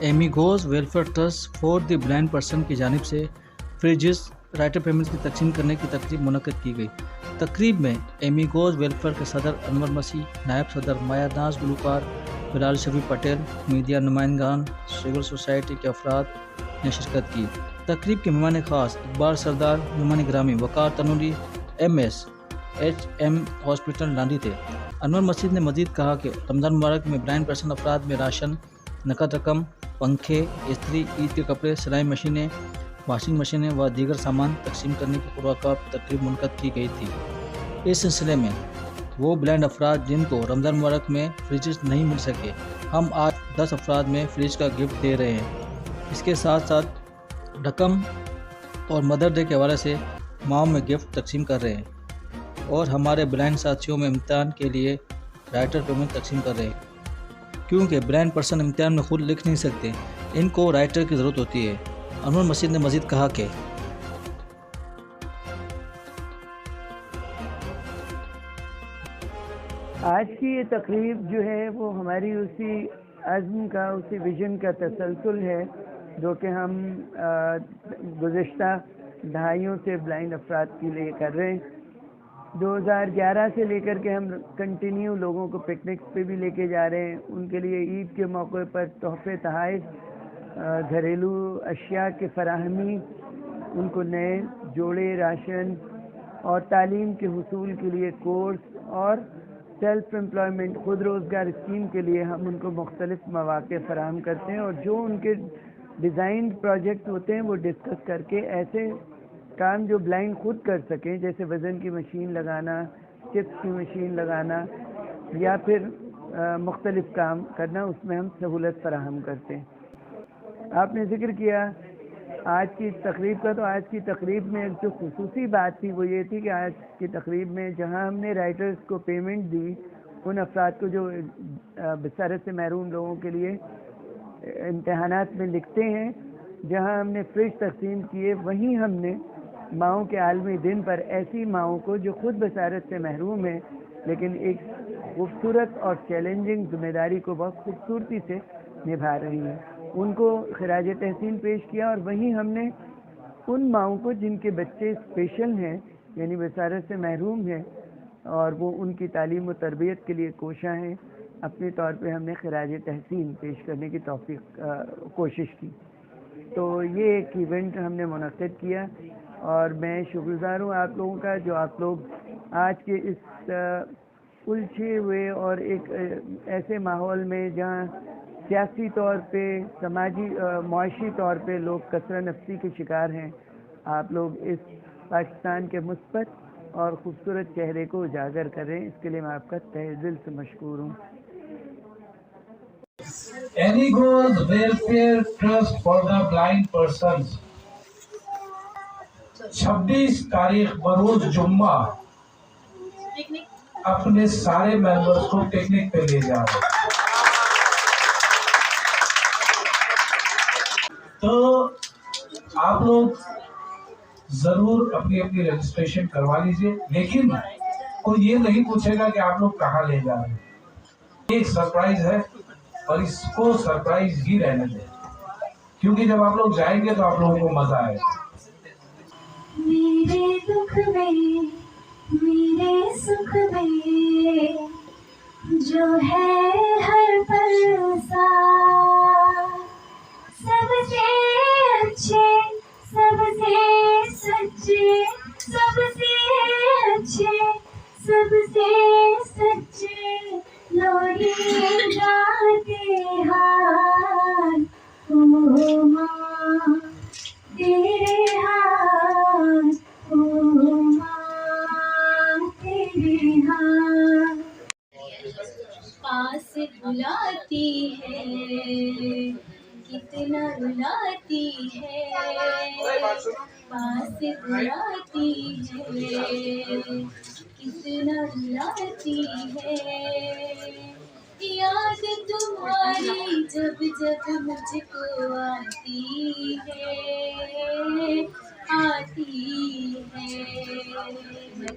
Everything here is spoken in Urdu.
ایمیگوز ویلفیئر ٹرسٹ فور دی بلائنڈ پرسن کی جانب سے فریجز رائٹر پیمنٹس کی تقسیم کرنے کی تقریب منعقد کی گئی۔ تقریب میں ایمیگوز ویلفیئر کے صدر انور مسیح، نائب صدر مایا ناز، گلوکار بلال شفیع پٹیل، میڈیا نمائندگان، سول سوسائٹی کے افراد نے شرکت کی۔ تقریب کے مہمان خاص اقبال سردار، مہمان گرامی وقار تنوری، MS/HM ہاسپٹل لاندھی تھے۔ انور مسیح نے مزید کہا کہ رمضان مبارک میں بلائنڈ پرسن افراد میں راشن، نقد رقم، پنکھے، استری، عید کے کپڑے، سلائی مشینیں، واشنگ مشینیں و دیگر سامان تقسیم کرنے کی پروقع تقریب منعقد کی گئی تھی۔ اس سلسلے میں وہ بلائنڈ افراد جن کو رمضان مبارک میں فریجز نہیں مل سکے، ہم آج 10 افراد میں فریج کا گفٹ دے رہے ہیں۔ اس کے ساتھ ساتھ رقم اور مدر ڈے کے حوالے سے ماؤں میں گفٹ تقسیم کر رہے ہیں اور ہمارے بلائنڈ ساتھیوں میں امتحان کے لیے رائٹر پیمنٹ تقسیم کر رہے ہیں، کیونکہ بلائنڈ پرسن امتحان میں خود لکھ نہیں سکتے، ان کو رائٹر کی ضرورت ہوتی ہے۔ انور مسیح نے مزید کہا کہ آج کی یہ تقریب جو ہے وہ ہماری اسی عزم کا، اسی ویژن کا تسلسل ہے جو کہ ہم گزشتہ دہائیوں سے بلائنڈ افراد کے لیے کر رہے ہیں۔ 2011 سے لے کر کے ہم کنٹینیو لوگوں کو پکنکس پہ بھی لے کے جا رہے ہیں، ان کے لیے عید کے موقع پر تحفے تحائف، گھریلو اشیاء کی فراہمی، ان کو نئے جوڑے راشن اور تعلیم کے حصول کے لیے کورس اور سیلف امپلائمنٹ خود روزگار اسکیم کے لیے ہم ان کو مختلف مواقع فراہم کرتے ہیں، اور جو ان کے ڈیزائن پروجیکٹ ہوتے ہیں وہ ڈسکس کر کے ایسے کام جو بلائنڈ خود کر سکیں، جیسے وزن کی مشین لگانا، چپس کی مشین لگانا یا پھر مختلف کام کرنا، اس میں ہم سہولت فراہم کرتے ہیں۔ آپ نے ذکر کیا آج کی تقریب کا، تو آج کی تقریب میں جو خصوصی بات تھی وہ یہ تھی کہ آج کی تقریب میں جہاں ہم نے رائٹرز کو پیمنٹ دی، ان افراد کو جو بصارت سے محروم لوگوں کے لیے امتحانات میں لکھتے ہیں، جہاں ہم نے فریج تقسیم کیے، وہیں ہم نے ماؤں کے عالمی دن پر ایسی ماؤں کو جو خود بصارت سے محروم ہیں لیکن ایک خوبصورت اور چیلنجنگ ذمہ داری کو بہت خوبصورتی سے نبھا رہی ہیں، ان کو خراج تحسین پیش کیا۔ اور وہیں ہم نے ان ماؤں کو جن کے بچے اسپیشل ہیں، یعنی بصارت سے محروم ہیں اور وہ ان کی تعلیم و تربیت کے لیے کوشاں ہیں، اپنے طور پہ ہم نے خراج تحسین پیش کرنے کی کوشش کی۔ تو یہ ایک ایونٹ ہم نے منعقد کیا، اور میں شکر گزار ہوں آپ لوگوں کا جو آپ لوگ آج کے اس الجھے ہوئے اور ایک ایسے ماحول میں جہاں سیاسی طور پہ، سماجی معاشی طور پہ لوگ کثرت نفسی کے شکار ہیں، آپ لوگ اس پاکستان کے مثبت اور خوبصورت چہرے کو اجاگر کریں، اس کے لیے میں آپ کا تہہ دل سے مشکور ہوں۔ Amigos welfare trust for the blind persons 26 تاریخ بروز جمعہ اپنے سارے ممبرز کو پکنک پہ لے جا رہے ہیں، تو آپ لوگ ضرور اپنی اپنی رجسٹریشن کروا لیجئے، لیکن کوئی یہ نہیں پوچھے گا کہ آپ لوگ کہاں لے جا رہے ہیں۔ ایک سرپرائز ہے اور اس کو سرپرائز ہی رہنے دیں، کیونکہ جب آپ لوگ جائیں گے تو آپ لوگوں کو مزہ آئے گا۔ میرے دکھ میں، میرے سکھ میں جو ہے ہر پل ساتھ، سب سے اچھے، سب سے سچے، سب سے اچھے، سب سے سچے لوگ جاتے ہاتھ، او ماں تیرے ہاتھ، او ماں تیرے ہاتھ، پاس بلاتی ہے کتنا رلاتی ہے، پاس بلاتی ہے کتنا رلاتی ہے، یاد تمہاری جب جب مجھ کو آتی ہے، آتی ہے۔